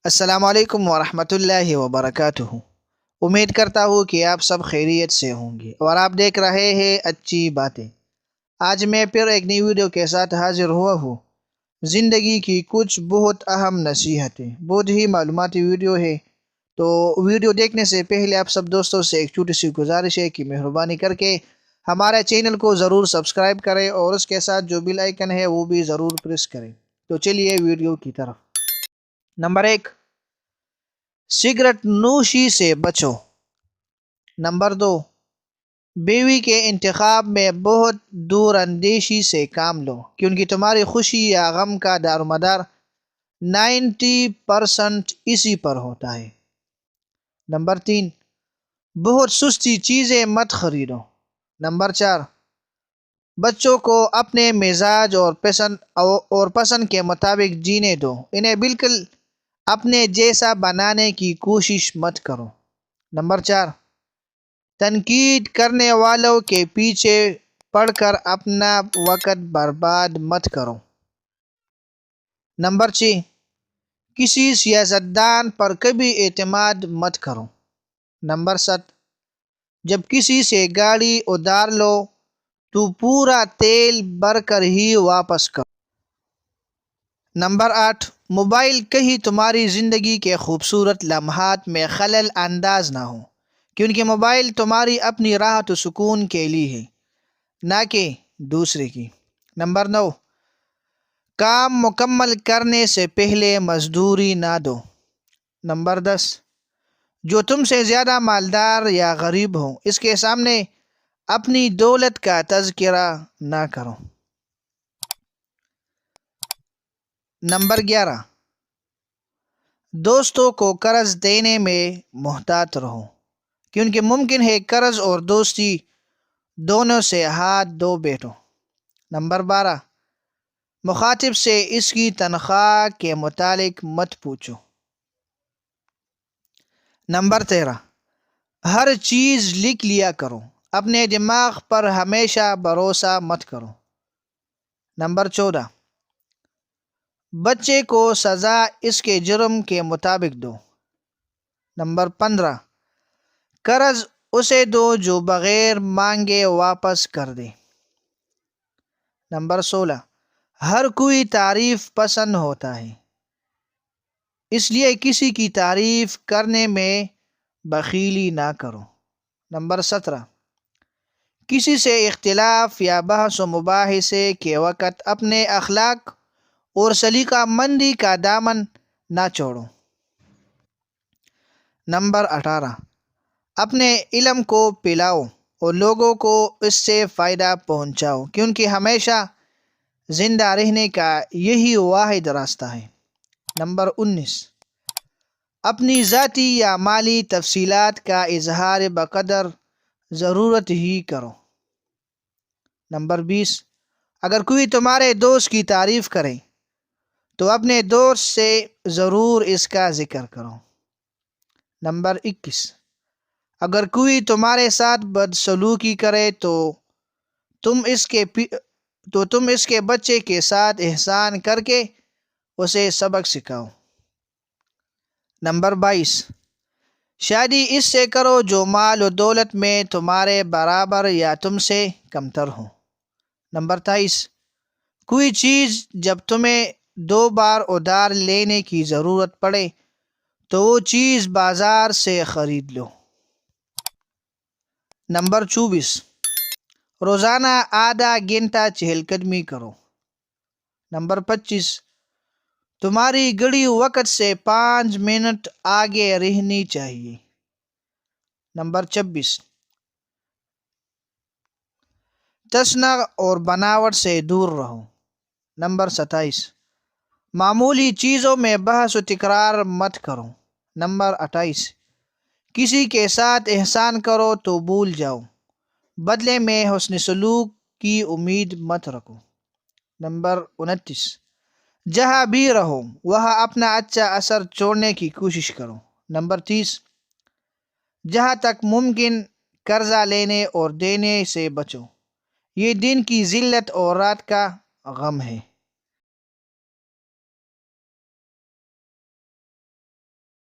السلام علیکم ورحمۃ اللہ وبرکاتہ۔ امید کرتا ہوں کہ آپ سب خیریت سے ہوں گے اور آپ دیکھ رہے ہیں اچھی باتیں۔ آج میں پھر ایک نئی ویڈیو کے ساتھ حاضر ہوا ہوں۔ زندگی کی کچھ بہت اہم نصیحتیں، بہت ہی معلوماتی ویڈیو ہے۔ تو ویڈیو دیکھنے سے پہلے آپ سب دوستوں سے ایک چھوٹی سی گزارش ہے کہ مہربانی کر کے ہمارے چینل کو ضرور سبسکرائب کریں اور اس کے ساتھ جو بیل آئیکن ہے وہ بھی ضرور پریس کریں۔ تو چلیے ویڈیو کی طرف۔ نمبر 1، سگریٹ نوشی سے بچو۔ نمبر 2، بیوی کے انتخاب میں بہت دور اندیشی سے کام لو، کیونکہ تمہاری خوشی یا غم کا دار و مدار 90% اسی پر ہوتا ہے۔ نمبر 3، بہت سستی چیزیں مت خریدو۔ نمبر 4، بچوں کو اپنے مزاج اور پسند کے مطابق جینے دو، انہیں بالکل اپنے جیسا بنانے کی کوشش مت کرو۔ نمبر 4، تنقید کرنے والوں کے پیچھے پڑھ کر اپنا وقت برباد مت کرو۔ نمبر 6، کسی سیاستدان پر کبھی اعتماد مت کرو۔ نمبر 7، جب کسی سے گاڑی ادھار لو تو پورا تیل بھر کر ہی واپس کرو۔ نمبر 8، موبائل کہیں تمہاری زندگی کے خوبصورت لمحات میں خلل انداز نہ ہو، کیونکہ موبائل تمہاری اپنی راحت و سکون کے لیے ہے، نہ کہ دوسرے کی۔ نمبر 9، کام مکمل کرنے سے پہلے مزدوری نہ دو۔ نمبر 10، جو تم سے زیادہ مالدار یا غریب ہو اس کے سامنے اپنی دولت کا تذکرہ نہ کرو۔ نمبر 11، دوستوں کو قرض دینے میں محتاط رہو، کیونکہ ممکن ہے قرض اور دوستی دونوں سے ہاتھ دھو بیٹھو۔ نمبر 12، مخاطب سے اس کی تنخواہ کے متعلق مت پوچھو۔ نمبر 13، ہر چیز لکھ لیا کرو، اپنے دماغ پر ہمیشہ بھروسہ مت کرو۔ نمبر 14، بچے کو سزا اس کے جرم کے مطابق دو۔ نمبر 15، قرض اسے دو جو بغیر مانگے واپس کر دے۔ نمبر 16، ہر کوئی تعریف پسند ہوتا ہے، اس لیے کسی کی تعریف کرنے میں بخیلی نہ کرو۔ نمبر 17، کسی سے اختلاف یا بحث و مباحثے کے وقت اپنے اخلاق اور سلیقہ مندی کا دامن نہ چھوڑو۔ نمبر 18، اپنے علم کو پھیلاؤ اور لوگوں کو اس سے فائدہ پہنچاؤ، کیونکہ ہمیشہ زندہ رہنے کا یہی واحد راستہ ہے۔ نمبر 19، اپنی ذاتی یا مالی تفصیلات کا اظہار بقدر ضرورت ہی کرو۔ نمبر 20، اگر کوئی تمہارے دوست کی تعریف کرے تو اپنے دوست سے ضرور اس کا ذکر کرو۔ نمبر 21، اگر کوئی تمہارے ساتھ بدسلوکی کرے تو تم اس کے بچے کے ساتھ احسان کر کے اسے سبق سکھاؤ۔ نمبر 22، شادی اس سے کرو جو مال و دولت میں تمہارے برابر یا تم سے کمتر ہو۔ نمبر 23، کوئی چیز جب تمہیں 2 بار ادھار لینے کی ضرورت پڑے تو وہ چیز بازار سے خرید لو۔ نمبر 24، روزانہ آدھا گھنٹہ چہل قدمی کرو۔ نمبر 25، تمہاری گھڑی وقت سے 5 منٹ آگے رہنی چاہیے۔ نمبر 26، تشنع اور بناوٹ سے دور رہو۔ نمبر 27، معمولی چیزوں میں بحث و تکرار مت کرو۔ نمبر 28، کسی کے ساتھ احسان کرو تو بھول جاؤ، بدلے میں حسن سلوک کی امید مت رکھو۔ نمبر 29، جہاں بھی رہو وہاں اپنا اچھا اثر چھوڑنے کی کوشش کرو۔ نمبر 30، جہاں تک ممکن قرضہ لینے اور دینے سے بچو، یہ دن کی ذلت اور رات کا غم ہے۔